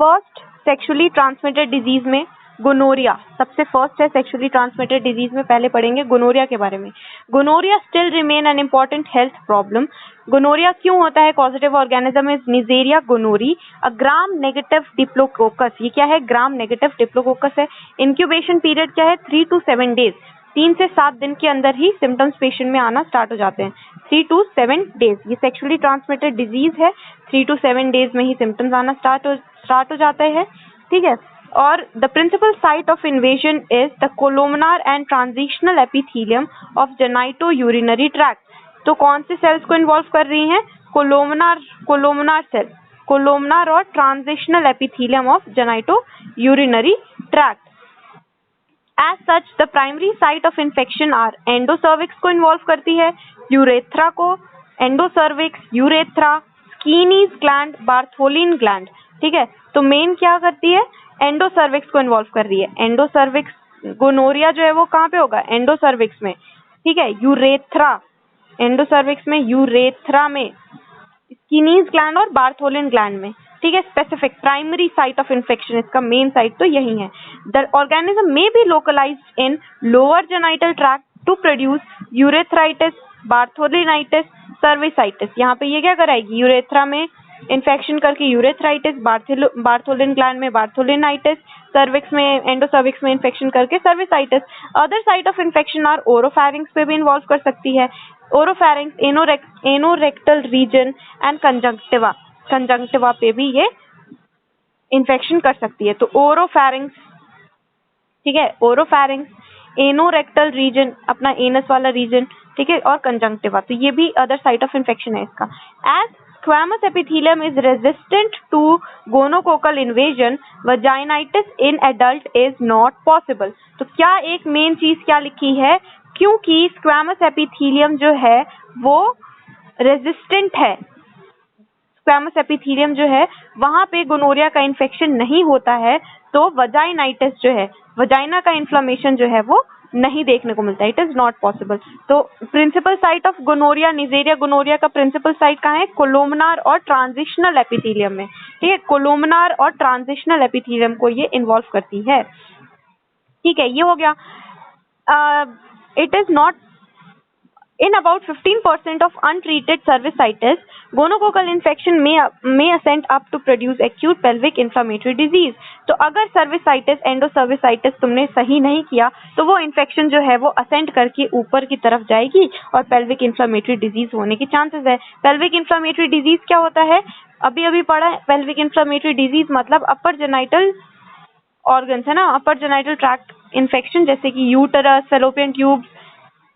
First sexually transmitted disease में gonorrhoea सबसे first है। सेक्सुअली ट्रांसमिटेड डिजीज में पहले पढ़ेंगे गोनोरिया के बारे में। Gonorrhoea still remain an important health problem. Gonorrhoea क्यों होता है? Causative organism is Neisseria gonorrhoeae, a gram negative diplococcus. ये क्या है? ग्राम नेगेटिव डिप्लोकोकस है। इंक्यूबेशन पीरियड क्या है? 3 to 7 डेज। 3 से 7 दिन के अंदर ही सिम्टम्स पेशेंट में आना स्टार्ट हो जाते हैं। 3 to 7 डेज। ये सेक्सुअली ट्रांसमिटेड डिजीज है। 3 to 7 डेज में ही सिम्टम्स आना स्टार्ट हो जाते हैं। ठीक है। और the principal site of invasion is the columnar and transitional epithelium of genito urinary tract. तो कौन से सेल्स को इन्वॉल्व कर रही हैं? कोलोमनार सेल, कोलोमनार और transitional epithelium of genito urinary tract. As such, the primary site of infection are endocervix को involve करती है, यूरेथ्रा को, endocervix, urethra, Skene's gland, Bartholin gland. ठीक है। तो मेन क्या करती है? एंडोसर्विक्स को इन्वॉल्व कर रही है। एंडोसर्विक्स गोनोरिया जो है वो कहाँ पे होगा? एंडोसर्विक्स में। ठीक है। यूरेथ्रा, एंडोसर्विक्स में, यूरेथ्रा में, स्कीनीज ग्लैंड और बार्थोलिन ग्लैंड में। ठीक है। Specific primary site of infection, इसका मेन साइट तो यही है। The organism may be localised in lower genital tract to produce urethritis, bartholinitis, cervicitis. यहाँ पे ये क्या कराएगी? यूरेथ्रा में इन्फेक्शन करके यूरेथ्राइटिस, बार्थोलिन ग्लैंड में बार्थोलिनाइटिस, सर्विक्स में, एंडोसर्विक्स में इन्फेक्शन करके cervicitis. Other site of infection are oropharynx पे भी इन्वॉल्व कर सकती है। Oropharynx, anorectal region and conjunctiva, conjunctiva पे भी ये इन्फेक्शन कर सकती है। तो ओरोफैरिंक्स, ठीक है, ओरोफैरिंक्स, एनोरेक्टल रीजन अपना एनस वाला रीजन, ठीक है, और कंजंक्टिवा, तो ये भी अदर साइट ऑफ इन्फेक्शन है इसका। As squamous epithelium is resistant to gonococcal invasion, vaginitis in adult is not possible. तो क्या एक मेन चीज क्या लिखी है? क्योंकि स्क्वैमस एपिथेलियम जो है वो रेजिस्टेंट है, स्क्वैमस एपिथेलियम जो है वहां पे गोनोरिया का इन्फेक्शन नहीं होता है, तो वजाइनाइटिस जो है, वजाइना का इन्फ्लेमेशन जो है वो नहीं देखने को मिलता है। It is not possible. तो principal site of gonorrhoea, Neisseria gonorrhoeae का प्रिंसिपल साइट कहाँ है? कोलोमनार और ट्रांजिशनल एपिथेलियम में। ठीक है। कोलोमनार और ट्रांजिशनल एपिथेलियम को ये इन्वॉल्व करती है। ठीक है, ये हो गया। It is not in about 15% of untreated cervicitis, gonococcal infection may ascend up to produce acute pelvic inflammatory disease। तो अगर सर्विसाइटिस, एंडोसर्विसाइटिस तुमने सही नहीं किया तो वो इन्फेक्शन जो है वो असेंड करके ऊपर की तरफ जाएगी और पेल्विक इन्फ्लामेटरी डिजीज होने की चांसेस है। पेल्विक इन्फ्लामेटरी डिजीज क्या होता है? अभी अभी पढ़ा है। पेल्विक इन्फ्लामेटरी डिजीज मतलब अपर जेनाइटल ऑर्गन्स है ना, अपर जेनाइटल ट्रैक्ट इन्फेक्शन, जैसे कि यूटरस, फैलोपियन ट्यूब्स,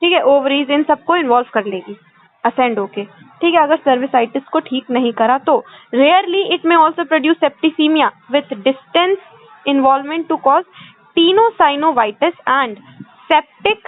ठीक है, ओवरीज, इन सबको इन्वॉल्व कर लेगी असेंड होके। ठीक है। अगर सर्विसाइटिस को ठीक नहीं करा तो rarely it may also produce septicaemia with distance involvement to cause tenosynovitis and septic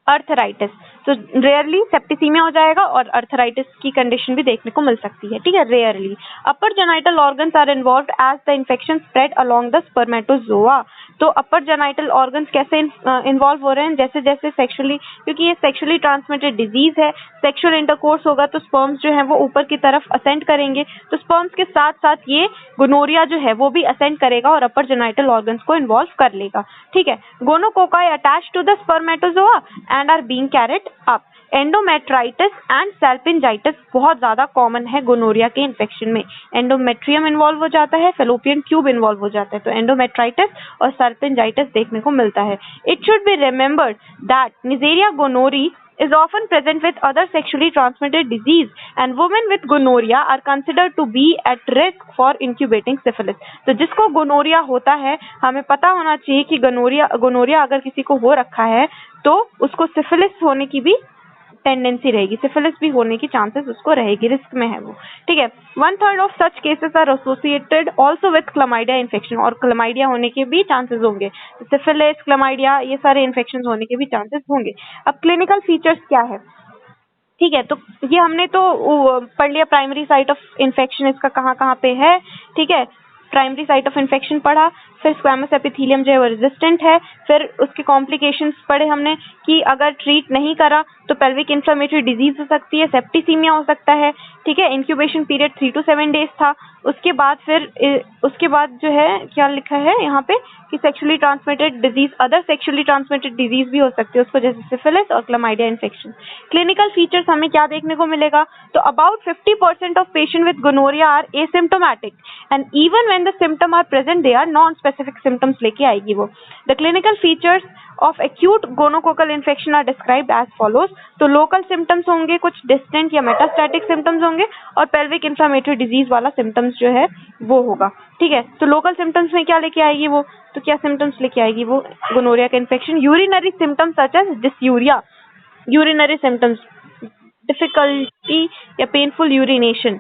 arthritis. तो रेयरली सेप्टिसीमिया हो जाएगा और अर्थराइटिस की कंडीशन भी देखने को मिल सकती है। ठीक है, rarely. Upper genital organs are involved as the infection spread along the spermatozoa. तो अपर जेनाइटल ऑर्गन्स कैसे इन्वॉल्व हो रहे हैं? जैसे जैसे सेक्सुअली, क्योंकि ये सेक्सुअली ट्रांसमिटेड डिजीज है, सेक्सुअल इंटरकोर्स होगा तो स्पर्म्स जो है वो ऊपर की तरफ असेंड करेंगे, तो स्पर्म्स के साथ साथ ये गोनोरिया जो है वो भी असेंड करेगा और अपर जेनाइटल ऑर्गन्स को इन्वॉल्व कर लेगा। ठीक है। Gonococci attach to the spermatozoa and are being carried up. Endometritis and salpingitis बहुत ज्यादा कॉमन है गोनोरिया के इन्फेक्शन में। एंडोमेट्रियम इन्वॉल्व हो जाता है, फैलोपियन ट्यूब इन्वॉल्व हो जाता है, तो एंडोमेट्राइटिस और सैल्पिंजाइटिस देखने को मिलता है। It should be remembered that निजेरिया गोनोरी is often present with other sexually transmitted disease and women with gonorrhea are considered to be at risk for incubating syphilis। तो जिसको गोनोरिया होता है हमें पता होना चाहिए कि गोनोरिया अगर किसी को हो रखा है तो उसको सिफिलिस होने की भी टेंडेंसी रहेगी, सिफिलिस भी होने की चांसेस उसको रहेगी, रिस्क में है वो। ठीक है। 1/3 of such cases are associated also with chlamydia infection, और क्लमाइडिया होने के भी चांसेस होंगे। सिफिलिस, क्लमाइडिया, ये सारे इन्फेक्शन होने के भी चांसेस होंगे। अब क्लिनिकल फीचर्स क्या है? ठीक है, तो ये हमने तो पढ़ लिया प्राइमरी साइट ऑफ इन्फेक्शन इसका कहाँ कहाँ पे है। ठीक है, प्राइमरी साइट ऑफ इन्फेक्शन पढ़ा। फिर स्क्वैमस एपिथेलियम जो है वो रेजिस्टेंट है, फिर उसके कॉम्प्लिकेशंस पढ़े हमने कि अगर ट्रीट नहीं करा तो पेल्विक इन्फ्लेमेटरी डिजीज हो सकती है, सेप्टिसीमिया हो सकता है, ठीक है। इंक्यूबेशन पीरियड 3 to 7 डेज था। उसके बाद जो है क्या लिखा है यहाँ पे कि sexually transmitted disease, other sexually transmitted disease भी हो सकती है उसको, जैसे सिफिलिस और क्लमाइडिया इन्फेक्शन। क्लिनिकल फीचर्स हमें क्या देखने को मिलेगा, तो about 50% of patient with gonorrhoea are asymptomatic and even when the symptom are present they are non specific symptoms लेके आएगी वो। The clinical features of acute gonococcal infection are described as follows. तो लोकल सिम्टम्स होंगे, कुछ distant या metastatic symptoms होंगे, और pelvic inflammatory disease वाला सिम्टम्स जो है वो होगा, ठीक है। तो लोकल सिम्टम्स में क्या लेके आएगी वो, तो क्या सिम्टम्स लेके आएगी वो गोनोरिया का infection, urinary symptoms such as dysuria, urinary symptoms, difficulty या पेनफुल यूरिनेशन,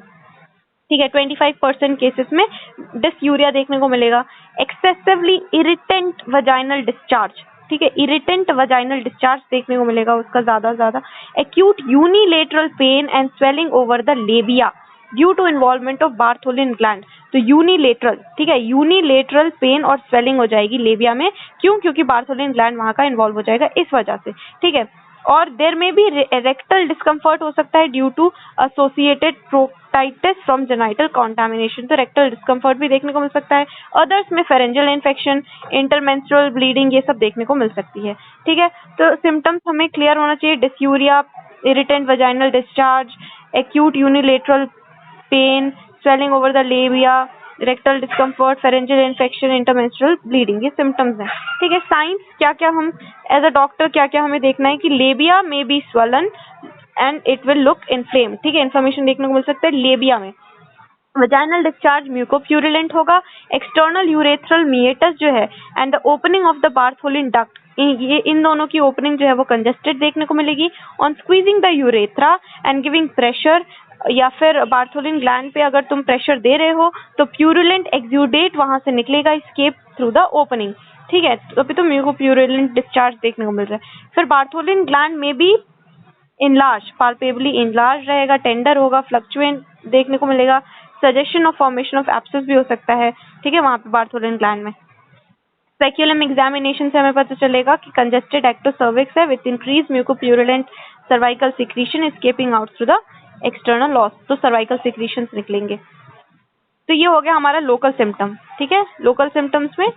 ठीक है। 25% केसेस में डिसयूरिया देखने को मिलेगा। एक्सेसिवली इरिटेंट वजाइनल डिस्चार्ज, ठीक है, इरिटेंट वजाइनल डिस्चार्ज देखने को मिलेगा उसका ज्यादा। Acute unilateral pain and swelling over the labia due to involvement of Bartholin gland. तो यूनिलेटरल, ठीक है, यूनिलेटरल पेन और स्वेलिंग हो जाएगी लेबिया में, क्यों, क्योंकि बार्थोलिन ग्लैंड वहां का इन्वॉल्व हो जाएगा इस वजह से, ठीक है। और देयर में भी रेक्टल डिस्कम्फर्ट हो सकता है due to associated proctitis from genital contamination, तो रेक्टल डिस्कम्फर्ट भी देखने को मिल सकता है। अदर्स में फेरेंजियल इन्फेक्शन, इंटरमेंस्ट्रुअल ब्लीडिंग, ये सब देखने को मिल सकती है, ठीक है। तो सिम्टम्स हमें क्लियर होना चाहिए, dysuria, irritant vaginal discharge, acute unilateral pain, swelling over the labia, rectal discomfort, pharyngeal infection, intermenstrual bleeding, ये सिम्टम्स हैं, ठीक है। साइंस क्या क्या हम एज अ डॉक्टर क्या क्या हमें देखना है कि लेबिया में be swollen and it will look inflame, ठीक है, इन्फ्लेमेशन देखने को मिल सकता है लेबिया में। वजाइनल डिस्चार्ज म्यूकोप्यूरिलेंट होगा। एक्सटर्नल यूरेथ्रल मिएटस जो है and the opening of the Bartholin duct, ये इन दोनों की ओपनिंग जो है वो कंजेस्टेड देखने को मिलेगी। On squeezing the urethra and giving pressure, या फिर बार्थोलिन ग्लैंड पे अगर तुम प्रेशर दे रहे हो तो प्यूरिलेंट एक्सुडेट वहां से निकलेगा, एस्केप थ्रू द ओपनिंग, ठीक है। तो अभी तो म्यूकोप्यूरिलेंट डिस्चार्ज देखने को मिल रहा है। फिर बार्थोलिन ग्लैंड में भी इनलार्ज, पाल्पेबली इनलार्ज रहेगा, टेंडर होगा, फ्लक्चुएंट देखने को मिलेगा, suggestion of formation of abscess भी हो सकता है, ठीक है, वहां पे बार्थोलिन ग्लैंड में। स्पेक्युलम एग्जामिनेशन से हमें पता चलेगा कि कंजेस्टेड एक्टोसर्विक्स है with increase mucopurulent cervical secretion escaping out through the external os, तो सर्वाइकल सिक्रीशंस निकलेंगे। तो ये हो गया हमारा लोकल सिम्टम, ठीक है। लोकल सिम्टम्स में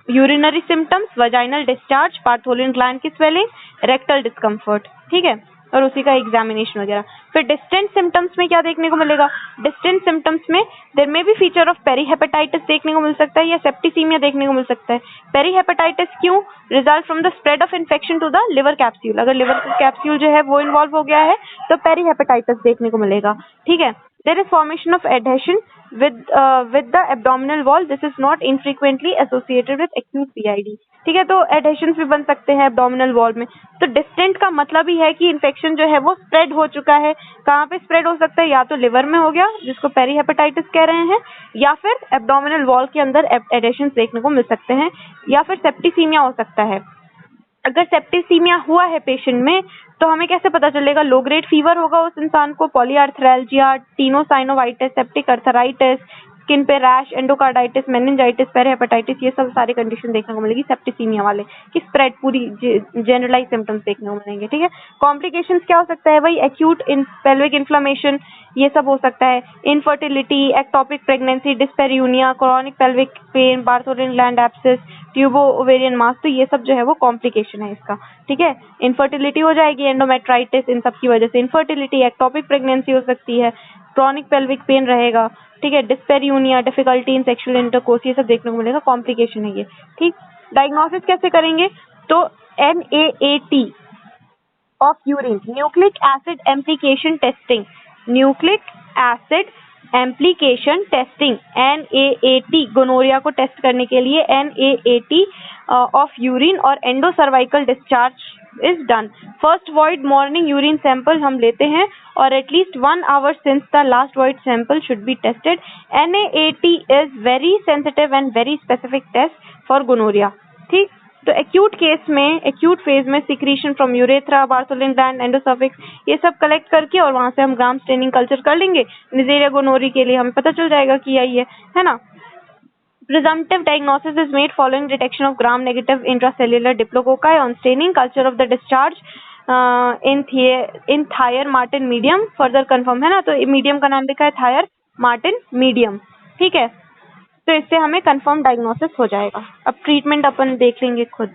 urinary symptoms, vaginal discharge, Bartholin gland की स्वेलिंग, रेक्टल डिस्कम्फर्ट, ठीक है, और उसी का एग्जामिनेशन वगैरह। फिर डिस्टेंट सिम्टम्स में क्या देखने को मिलेगा, डिस्टेंट सिम्टम्स में देयर में भी फीचर ऑफ पेरीहेपेटाइटिस देखने को मिल सकता है या सेप्टिसीमिया देखने को मिल सकता है। पेरीहेपेटाइटिस क्यों, result from the spread of infection to the liver capsule, अगर लिवर कैप्सूल जो है वो इन्वॉल्व हो गया है तो पेरीहेपेटाइटिस देखने को मिलेगा, ठीक है। There is formation of adhesion with the abdominal wall. This is not infrequently associated with acute PID. ठीक है, तो adhesions भी बन सकते हैं abdominal wall में। तो distant का मतलब ही है कि infection जो है वो spread हो चुका है। कहाँ पे spread हो सकता है, या तो liver में हो गया जिसको पेरीहेपेटाइटिस कह रहे हैं, या फिर abdominal wall के अंदर adhesions देखने को मिल सकते हैं, या फिर सेप्टिसीमिया हो सकता है। अगर सेप्टिसीमिया हुआ है पेशेंट में तो हमें कैसे पता चलेगा, लो ग्रेड फीवर होगा उस इंसान को, पॉलीआर्थ्रैल्जिया, टीनोसाइनोवाइटिस, सेप्टिक अर्थराइटिस, स्किन पे रैश, एंडोकार्डाइटिस, मेनिंजाइटिस, पेरीहेपेटाइटिस, ये सब सारी कंडीशन देखने को मिलेगी सेप्टिसीमिया वाले की, स्प्रेड पूरी जनरलाइज सिम्टम्स देखने को मिलेंगे, ठीक है। कॉम्प्लिकेशंस क्या हो सकता है भाई, एक्यूट पेल्विक इन्फ्लेमेशन, ये सब हो सकता है, infertility, ectopic pregnancy, dyspareunia, chronic pelvic pain, Bartholin gland abscess, tubo ovarian mass, तो ये सब जो है वो कॉम्प्लिकेशन है इसका, ठीक है। इनफर्टिलिटी हो जाएगी, एंडोमेट्राइटिस, इन सब की वजह से इनफर्टिलिटी, एक्टोपिक प्रेगनेंसी हो सकती है, क्रॉनिक पेल्विक पेन रहेगा, ठीक है, डिस्पेरियूनिया, डिफिकल्टी इन सेक्सुअल इंटरकोर्स, ये सब देखने को मिलेगा, कॉम्प्लिकेशन है ये, ठीक। डायग्नोसिस कैसे करेंगे, तो NAAT of urine, nucleic acid amplification testing, nucleic acid amplification testing, NAAT, gonorrhoea को टेस्ट करने के लिए NAAT ऑफ यूरिन और endocervical discharge is done. First void morning urine sample हम लेते हैं और at least 1 hour since the last void sample should be tested. NAAT is very sensitive and very specific test for gonorrhoea, ठीक। तो acute case में, acute phase में secretion from urethra, Bartholin gland, endocervix, ये सब कलेक्ट करके और वहां से हम ग्राम स्टेनिंग कल्चर कर लेंगे। निजेरिया गोनोरी के लिए हमें पता चल जाएगा कि यही है ना। Presumptive diagnosis is made following detection of gram-negative intracellular diplococci on staining, culture of the discharge in Thayer-Martin medium. Further confirm है ना, तो मीडियम का नाम लिखा है Thayer-Martin medium. ठीक है, तो इससे हमें कंफर्म डायग्नोसिस हो जाएगा. अब ट्रीटमेंट अपन देख लेंगे खुद.